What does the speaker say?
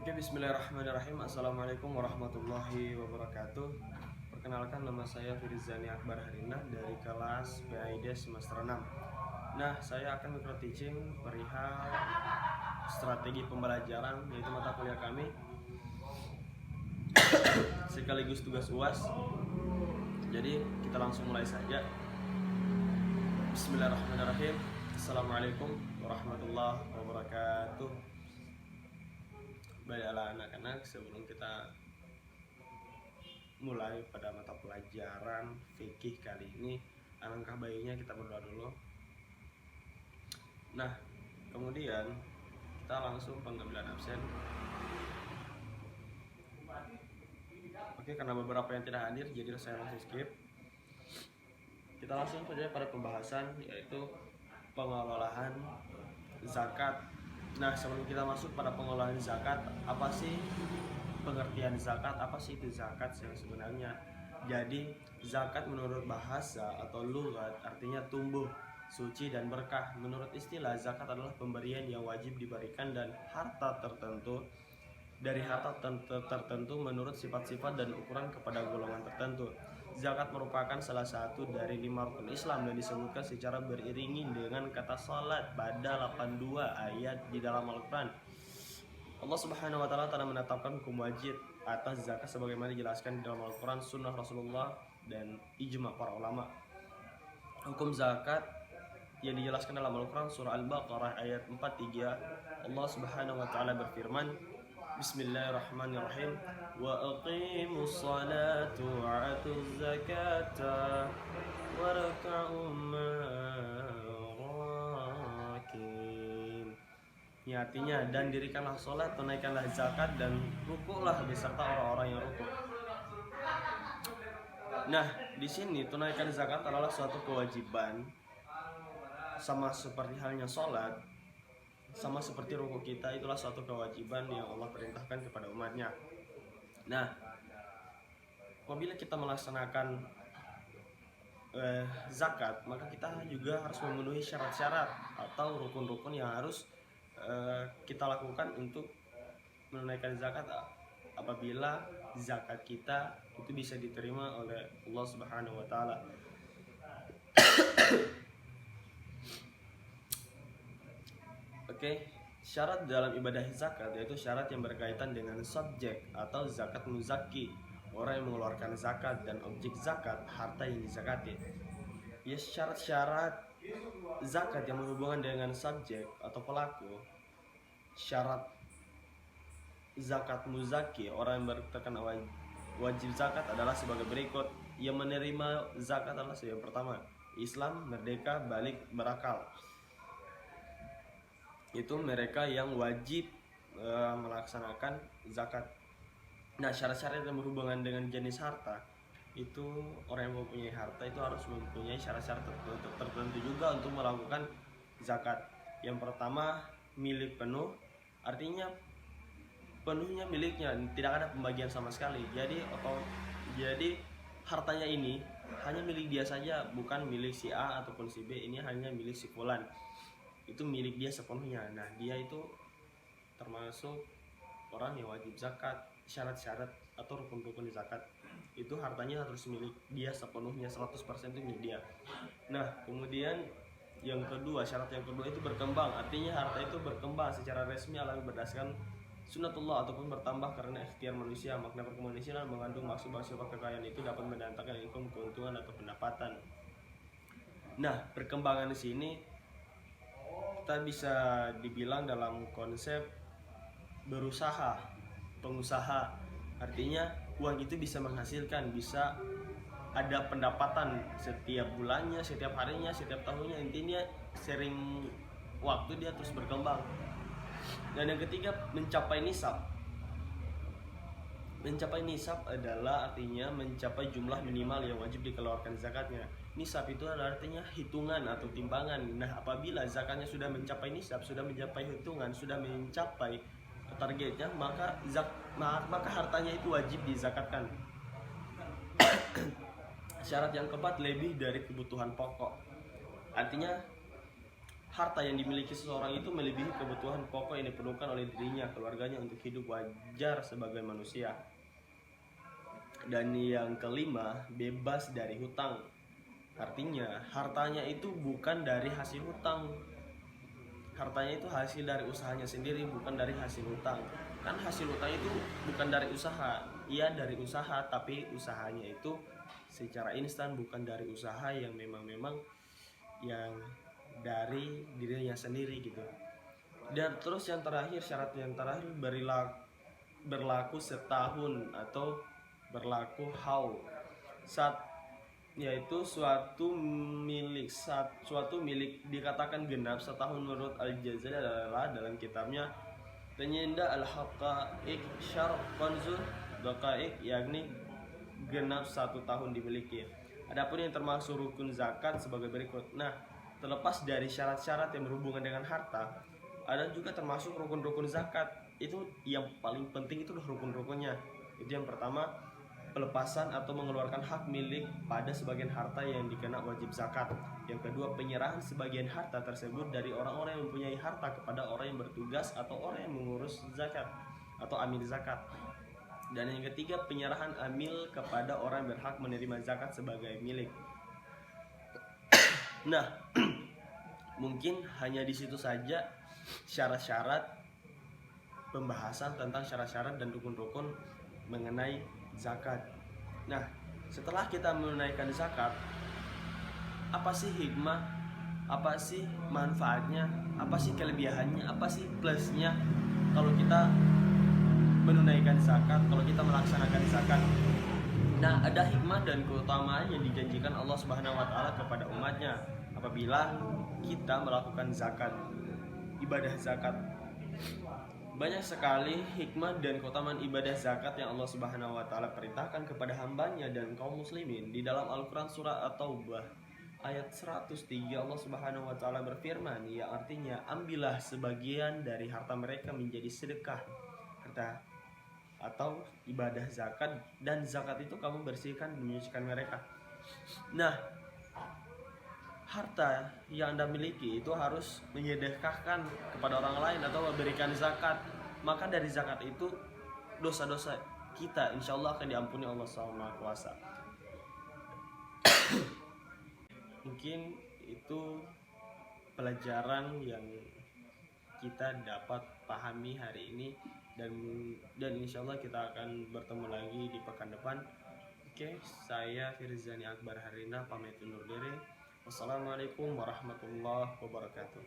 Oke, bismillahirrahmanirrahim. Assalamualaikum warahmatullahi wabarakatuh. Perkenalkan, nama saya Firizani Akbar Harina dari kelas PAID semester 6. Nah, saya akan micro teaching perihal strategi pembelajaran, yaitu mata kuliah kami sekaligus tugas UAS. Jadi kita langsung mulai saja. Bismillahirrahmanirrahim. Assalamualaikum warahmatullahi wabarakatuh. Baiklah anak-anak, sebelum kita mulai pada mata pelajaran fikih kali ini, alangkah baiknya kita berdoa dulu. Nah, kemudian kita langsung pengambilan absen. Oke, karena beberapa yang tidak hadir, jadi saya langsung skip. Kita langsung saja pada pembahasan, yaitu pengelolaan zakat. Nah, sebelum kita masuk pada pengelolaan zakat, apa sih pengertian zakat? Apa sih itu zakat yang sebenarnya? Jadi, zakat menurut bahasa atau lughat artinya tumbuh, suci dan berkah. Menurut istilah, zakat adalah pemberian yang wajib diberikan dan harta tertentu dari harta tertentu menurut sifat-sifat dan ukuran kepada golongan tertentu. Zakat merupakan salah satu dari 5 rukun Islam dan disebutkan secara beriringan dengan kata salat pada 82 ayat di dalam Al-Quran. Allah Subhanahu wa Ta'ala telah menetapkan hukum wajib atas zakat sebagaimana dijelaskan di dalam Al-Quran, Sunnah Rasulullah, dan ijma para ulama. Hukum zakat yang dijelaskan dalam Al-Quran surah Al-Baqarah ayat 43. Allah Subhanahu wa Ta'ala berfirman, Bismillahirrahmanirrahim. Wa aqimus salata wa atuz zakata warka'u ma'rakin. Ini artinya, dan dirikanlah sholat, tunaikanlah zakat, dan rukuklah beserta orang-orang yang rukuk. Nah, di sini tunaikan zakat adalah suatu kewajiban, sama seperti halnya sholat, sama seperti rukuk kita, itulah suatu kewajiban yang Allah perintahkan kepada umatnya. Nah, apabila kita melaksanakan zakat, maka kita juga harus memenuhi syarat-syarat atau rukun-rukun yang harus kita lakukan untuk menunaikan zakat. Apabila zakat kita itu bisa diterima oleh Allah Subhanahu wa Ta'ala. Oke, syarat dalam ibadah zakat yaitu syarat yang berkaitan dengan subjek atau zakat muzaki, orang yang mengeluarkan zakat, dan objek zakat, harta yang dizakati. Ya, syarat-syarat zakat yang berhubungan dengan subjek atau pelaku. Syarat zakat muzaki, orang yang terkena wajib zakat, adalah sebagai berikut. Yang menerima zakat adalah yang pertama, Islam, merdeka, balik, berakal. Itu mereka yang wajib melaksanakan zakat. Nah, syarat-syarat yang berhubungan dengan jenis harta, itu orang yang mempunyai harta itu harus mempunyai syarat-syarat tertentu juga untuk melakukan zakat. Yang pertama, milik penuh, artinya penuhnya miliknya, tidak ada pembagian sama sekali. Jadi hartanya ini hanya milik dia saja, bukan milik si A ataupun si B. Ini hanya milik si fulan, itu milik dia sepenuhnya. Nah, dia itu termasuk orang yang wajib zakat. Syarat-syarat atau rukun-rukun zakat itu hartanya harus milik dia sepenuhnya, 100% itu milik dia. Nah, kemudian yang kedua, syarat yang kedua itu berkembang, artinya harta itu berkembang secara resmi alami berdasarkan sunnatullah ataupun bertambah karena ikhtiar manusia. Makna perkemanusiaan mengandung maksud bahwa kekayaan itu dapat mendatangkan income, keuntungan atau pendapatan. Nah, perkembangan di sini kita bisa dibilang dalam konsep berusaha, pengusaha. Artinya uang itu bisa menghasilkan, bisa ada pendapatan setiap bulannya, setiap harinya, setiap tahunnya. Intinya sering waktu dia terus berkembang. Dan yang ketiga, mencapai nisab. Mencapai nisab adalah artinya mencapai jumlah minimal yang wajib dikeluarkan zakatnya. Nisab itu adalah artinya hitungan atau timbangan. Nah, apabila zakatnya sudah mencapai nisab, sudah mencapai hitungan, sudah mencapai targetnya, maka hartanya itu wajib dizakatkan. Syarat yang keempat, lebih dari kebutuhan pokok. Artinya harta yang dimiliki seseorang itu melebihi kebutuhan pokok yang diperlukan oleh dirinya, keluarganya untuk hidup wajar sebagai manusia. Dan yang kelima, bebas dari hutang. Artinya, hartanya itu bukan dari hasil hutang. Hartanya itu hasil dari usahanya sendiri, bukan dari hasil hutang. Kan hasil hutang itu bukan dari usaha. Iya dari usaha, tapi usahanya itu secara instan, bukan dari usaha yang memang yang dari dirinya sendiri gitu. Dan terus yang terakhir, syarat yang terakhir berlaku setahun atau berlaku haul, saat yaitu suatu milik dikatakan genap setahun. Menurut Al-Jazari adalah dalam kitabnya Penyinda Al-Haqa'iq Syarh Konzul Daqa'iq, yakni genap 1 tahun dimiliki. Adapun yang termasuk rukun zakat sebagai berikut. Nah, terlepas dari syarat-syarat yang berhubungan dengan harta, ada juga termasuk rukun-rukun zakat. Itu yang paling penting, itu rukun-rukunnya. Itu yang pertama, pelepasan atau mengeluarkan hak milik pada sebagian harta yang dikena wajib zakat. Yang kedua, penyerahan sebagian harta tersebut dari orang-orang yang mempunyai harta kepada orang yang bertugas atau orang yang mengurus zakat atau amil zakat. Dan yang ketiga, penyerahan amil kepada orang yang berhak menerima zakat sebagai milik. Nah, mungkin hanya di situ saja syarat-syarat pembahasan tentang syarat-syarat dan rukun-rukun mengenai zakat. Nah, setelah kita menunaikan zakat, apa sih hikmah? Apa sih manfaatnya? Apa sih kelebihannya? Apa sih plusnya kalau kita menunaikan zakat, kalau kita melaksanakan zakat? Nah, ada hikmah dan keutamaan yang dijanjikan Allah Subhanahu wa taala kepada umatnya apabila kita melakukan zakat, ibadah zakat. Banyak sekali hikmah dan keutamaan ibadah zakat yang Allah Subhanahu wa taala perintahkan kepada hambanya dan kaum muslimin. Di dalam Al-Qur'an surah At-Taubah ayat 103, Allah Subhanahu wa taala berfirman, yang artinya, ambillah sebagian dari harta mereka menjadi sedekah harta atau ibadah zakat, dan zakat itu kamu bersihkan dan menyucikan mereka. Nah, harta yang Anda miliki itu harus menyedekahkan kepada orang lain atau memberikan zakat. Maka dari zakat itu dosa-dosa kita insya Allah akan diampuni Allah SWT. Mungkin itu pelajaran yang kita dapat pahami hari ini, dan insya Allah kita akan bertemu lagi di pekan depan. Oke, saya Firzani Akbar Harina pamit undur diri. Wassalamualaikum warahmatullahi wabarakatuh.